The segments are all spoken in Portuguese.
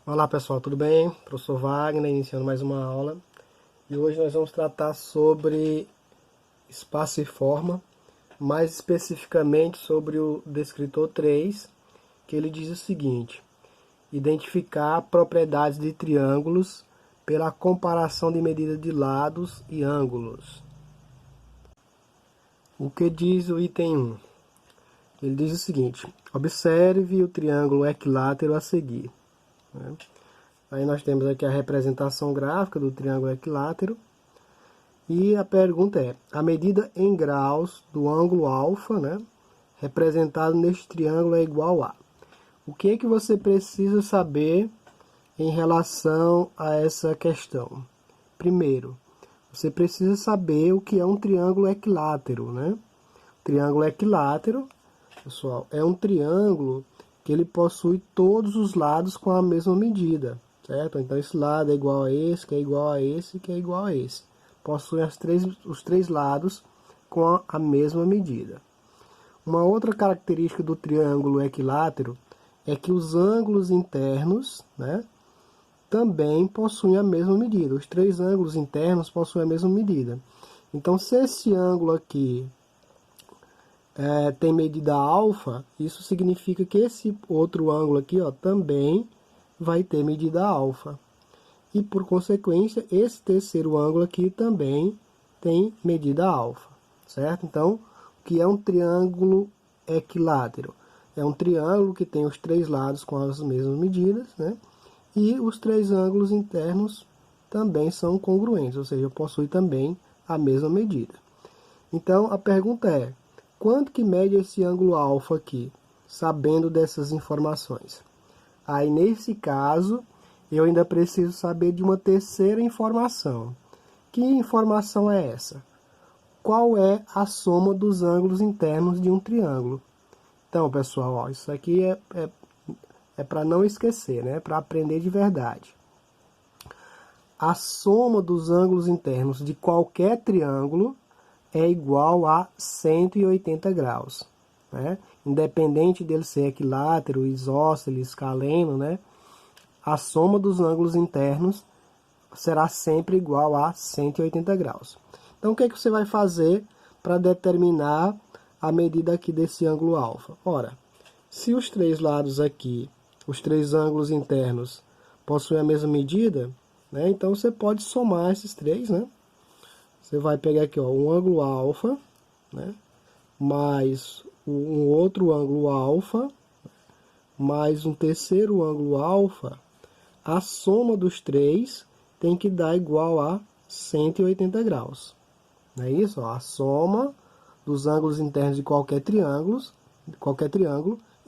Olá pessoal, tudo bem? Professor Wagner, iniciando mais uma aula. E hoje nós vamos tratar sobre espaço e forma, mais especificamente sobre o descritor 3, que ele diz o seguinte: identificar propriedades de triângulos pela comparação de medida de lados e ângulos. O que diz o item 1? Ele diz o seguinte: observe o triângulo equilátero a seguir. Aí nós temos aqui a representação gráfica do triângulo equilátero. E a pergunta é: a medida em graus do ângulo alfa, representado neste triângulo é igual a... O que é que você precisa saber em relação a essa questão? Primeiro, você precisa saber o que é um triângulo equilátero, Triângulo equilátero, pessoal, é um triângulo que ele possui todos os lados com a mesma medida, certo? Então esse lado é igual a esse, que é igual a esse, que é igual a esse. Possui os três lados com a mesma medida. Uma outra característica do triângulo equilátero é que os ângulos internos, também possuem a mesma medida. Os três ângulos internos possuem a mesma medida. Então, se esse ângulo aqui tem medida alfa, isso significa que esse outro ângulo aqui também vai ter medida alfa. E, por consequência, esse terceiro ângulo aqui também tem medida alfa, certo? Então, o que é um triângulo equilátero? É um triângulo que tem os três lados com as mesmas medidas, e os três ângulos internos também são congruentes, ou seja, possui também a mesma medida. Então, a pergunta é: quanto que mede esse ângulo alfa aqui, sabendo dessas informações? Aí, nesse caso, eu ainda preciso saber de uma terceira informação. Que informação é essa? Qual é a soma dos ângulos internos de um triângulo? Então, pessoal, isso aqui é para não esquecer, para aprender de verdade. A soma dos ângulos internos de qualquer triângulo é igual a 180 graus. Independente dele ser equilátero, isósceles, escaleno, a soma dos ângulos internos será sempre igual a 180 graus. Então, o que é que você vai fazer para determinar a medida aqui desse ângulo alfa? Ora, se os três lados aqui, os três ângulos internos, possuem a mesma medida, então você pode somar esses três, Você vai pegar aqui, um ângulo alfa, mais um outro ângulo alfa, mais um terceiro ângulo alfa. A soma dos três tem que dar igual a 180 graus. Não é isso? A soma dos ângulos internos de qualquer triângulo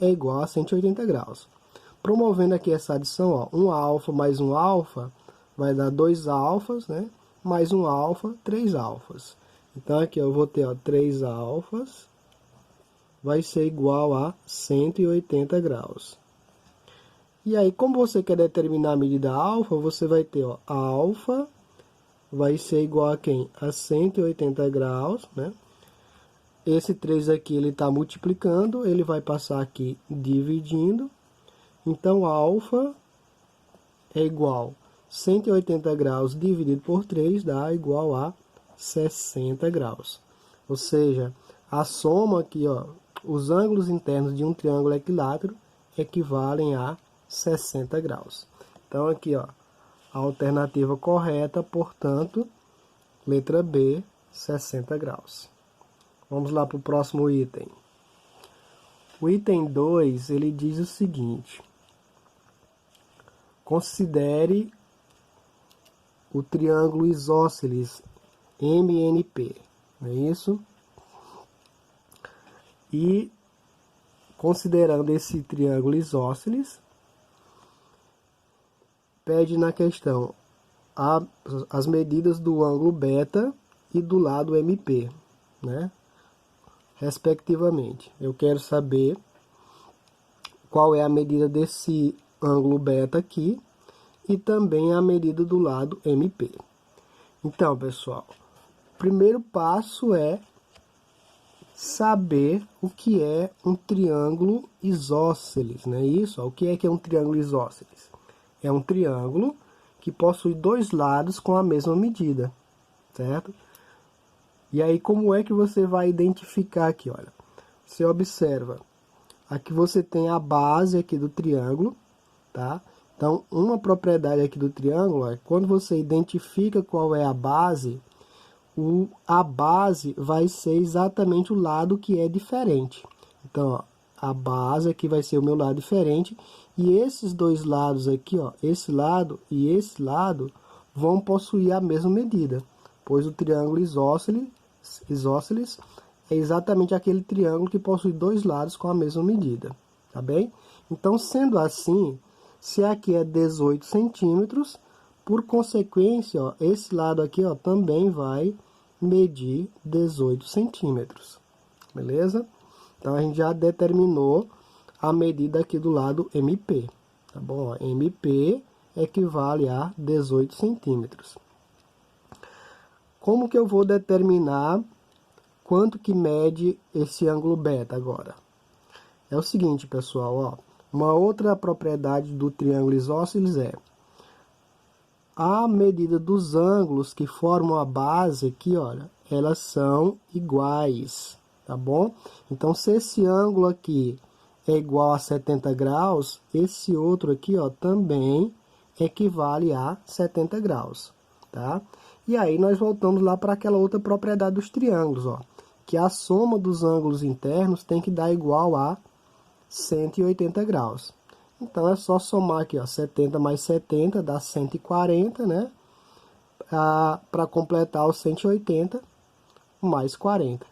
é igual a 180 graus. Promovendo aqui essa adição, um alfa mais um alfa vai dar 2 alfas, mais um alfa, 3 alfas. Então aqui eu vou ter 3 alfas, vai ser igual a 180 graus. E aí, como você quer determinar a medida alfa, você vai ter, a alfa vai ser igual a quem? A 180 graus, Esse 3 aqui, ele está multiplicando, ele vai passar aqui dividindo. Então, alfa é igual a 180 graus dividido por 3 dá igual a 60 graus. Ou seja, a soma aqui, os ângulos internos de um triângulo equilátero equivalem a 60 graus. Então, aqui, a alternativa correta, portanto, letra B, 60 graus. Vamos lá para o próximo item. O item 2, ele diz o seguinte: considere o triângulo isósceles MNP, não é isso? E, considerando esse triângulo isósceles, pede na questão as medidas do ângulo beta e do lado MP, respectivamente. Eu quero saber qual é a medida desse ângulo beta aqui e também a medida do lado MP. Então, pessoal, o primeiro passo é saber o que é um triângulo isósceles, não é isso? O que é um triângulo isósceles? é um triângulo que possui dois lados com a mesma medida, certo? E aí, como é que você vai identificar aqui, olha? Você observa, aqui você tem a base aqui do triângulo, tá? Então, uma propriedade aqui do triângulo é quando você identifica qual é a base vai ser exatamente o lado que é diferente. Então, ó, a base aqui vai ser o meu lado diferente. E esses dois lados aqui, ó, esse lado e esse lado, vão possuir a mesma medida. Pois o triângulo isósceles é exatamente aquele triângulo que possui dois lados com a mesma medida. Tá bem? Então, sendo assim, se aqui é 18 centímetros, por consequência, ó, esse lado aqui, ó, também vai medir 18 centímetros, beleza? Então, a gente já determinou a medida aqui do lado MP, tá bom? MP equivale a 18 centímetros. Como que eu vou determinar quanto que mede esse ângulo beta agora? É o seguinte, pessoal, ó, uma outra propriedade do triângulo isósceles é a medida dos ângulos que formam a base aqui, olha, elas são iguais, tá bom? Então, se esse ângulo aqui é igual a 70 graus, esse outro aqui, ó, também equivale a 70 graus, tá? E aí, nós voltamos lá para aquela outra propriedade dos triângulos, ó, que a soma dos ângulos internos tem que dar igual a 180 graus. Então, é só somar aqui, ó, 70 mais 70 dá 140, né? Para completar os 180 mais 40.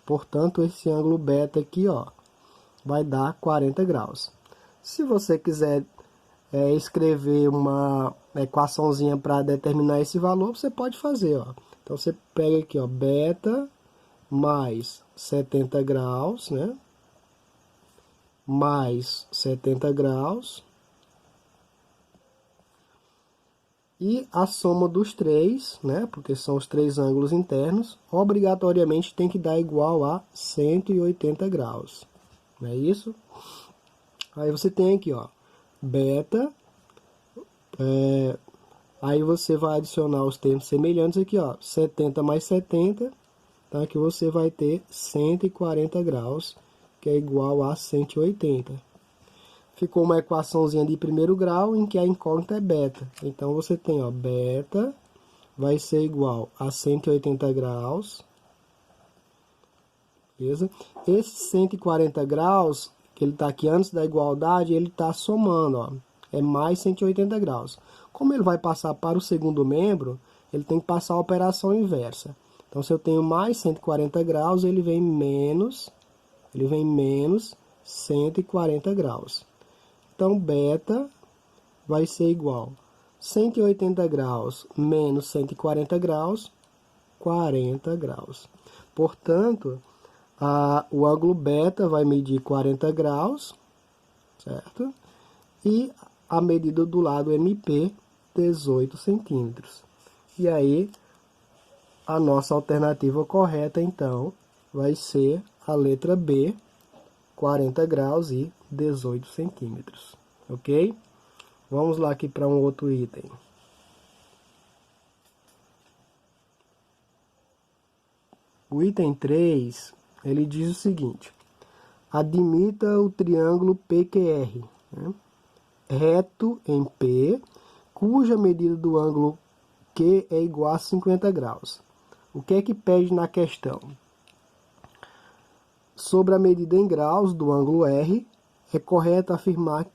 Portanto, esse ângulo beta aqui, ó, vai dar 40 graus. Se você quiser escrever uma equaçãozinha para determinar esse valor, você pode fazer, ó. Então, você pega aqui, ó, beta mais 70 graus, né? Mais 70 graus. E a soma dos três, né, porque são os três ângulos internos, obrigatoriamente tem que dar igual a 180 graus. Não é isso? Aí você tem aqui, ó, beta, aí você vai adicionar os termos semelhantes aqui, ó, 70 mais 70, então aqui você vai ter 140 graus, que é igual a 180. Ficou uma equaçãozinha de primeiro grau em que a incógnita é beta. Então, você tem, ó, beta vai ser igual a 180 graus. Beleza? Esse 140 graus, que ele está aqui antes da igualdade, ele está somando, ó. É mais 180 graus. Como ele vai passar para o segundo membro, ele tem que passar a operação inversa. Então, se eu tenho mais 140 graus, ele vem menos 140 graus. Então, beta vai ser igual a 180 graus menos 140 graus, 40 graus. Portanto, o ângulo beta vai medir 40 graus, certo? E a medida do lado MP, 18 centímetros. E aí, a nossa alternativa correta, então, vai ser a letra B, 40 graus e 18 centímetros, ok? Vamos lá aqui para um outro item. O item 3, ele diz o seguinte: admita o triângulo PQR, né, reto em P, cuja medida do ângulo Q é igual a 50 graus. O que é que pede na questão? Sobre a medida em graus do ângulo R, é correto afirmar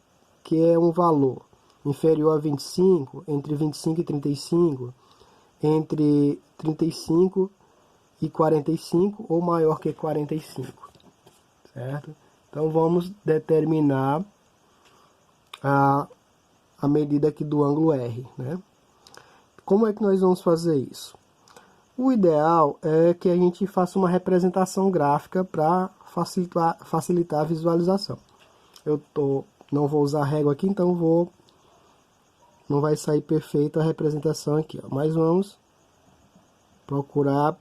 que é um valor inferior a 25, entre 25 e 35, entre 35 e 45 ou maior que 45, certo? Então, vamos determinar a medida aqui do ângulo R, né? Como é que nós vamos fazer isso? O ideal é que a gente faça uma representação gráfica para facilitar a visualização. Não vou usar régua aqui, então não vai sair perfeita a representação aqui, ó. Mas vamos procurar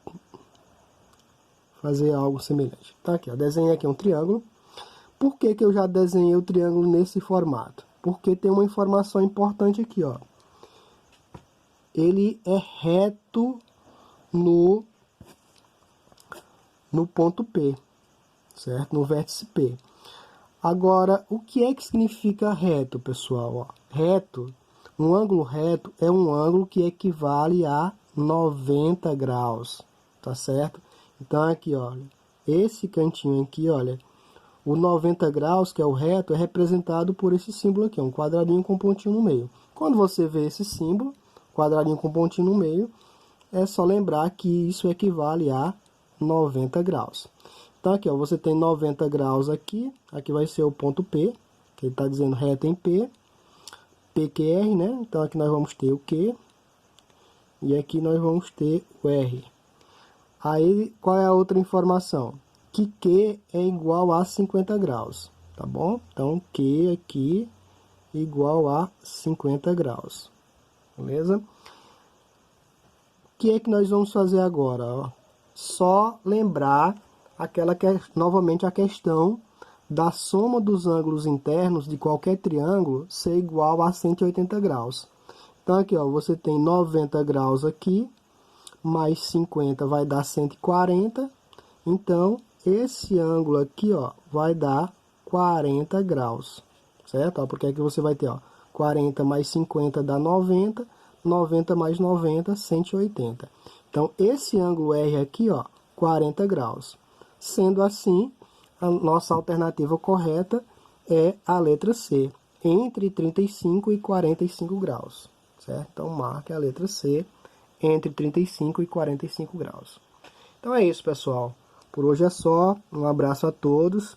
fazer algo semelhante. Tá aqui, ó, desenhei aqui um triângulo. Por que que eu já desenhei o triângulo nesse formato? Porque tem uma informação importante aqui, ó. Ele é reto no ponto P, certo? No vértice P. Agora, o que é que significa reto, pessoal? Ó, reto, um ângulo reto é um ângulo que equivale a 90 graus, tá certo? Então, aqui, olha, esse cantinho aqui, olha, o 90 graus, que é o reto, é representado por esse símbolo aqui, um quadradinho com pontinho no meio. Quando você vê esse símbolo, quadradinho com pontinho no meio, é só lembrar que isso equivale a 90 graus. Então, aqui, ó, você tem 90 graus aqui. Aqui vai ser o ponto P, que ele está dizendo reto em P. PQR, né? Então, aqui nós vamos ter o Q. E aqui nós vamos ter o R. Aí, qual é a outra informação? Que Q é igual a 50 graus, tá bom? Então, Q aqui igual a 50 graus. Beleza? O que é que nós vamos fazer agora? Ó? Só lembrar novamente a questão da soma dos ângulos internos de qualquer triângulo ser igual a 180 graus. Então, aqui, ó, você tem 90 graus aqui, mais 50 vai dar 140. Então, esse ângulo aqui, ó, vai dar 40 graus, certo? Ó, porque aqui você vai ter, ó, 40 mais 50 dá 90, 90 mais 90, 180. Então, esse ângulo R aqui, ó, 40 graus. Sendo assim, a nossa alternativa correta é a letra C, entre 35 e 45 graus, certo? Então, marque a letra C, entre 35 e 45 graus. Então é isso, pessoal. Por hoje é só. Um abraço a todos.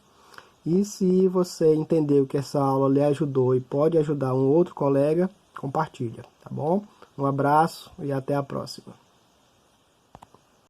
E se você entendeu que essa aula lhe ajudou e pode ajudar um outro colega, compartilha, tá bom? Um abraço e até a próxima.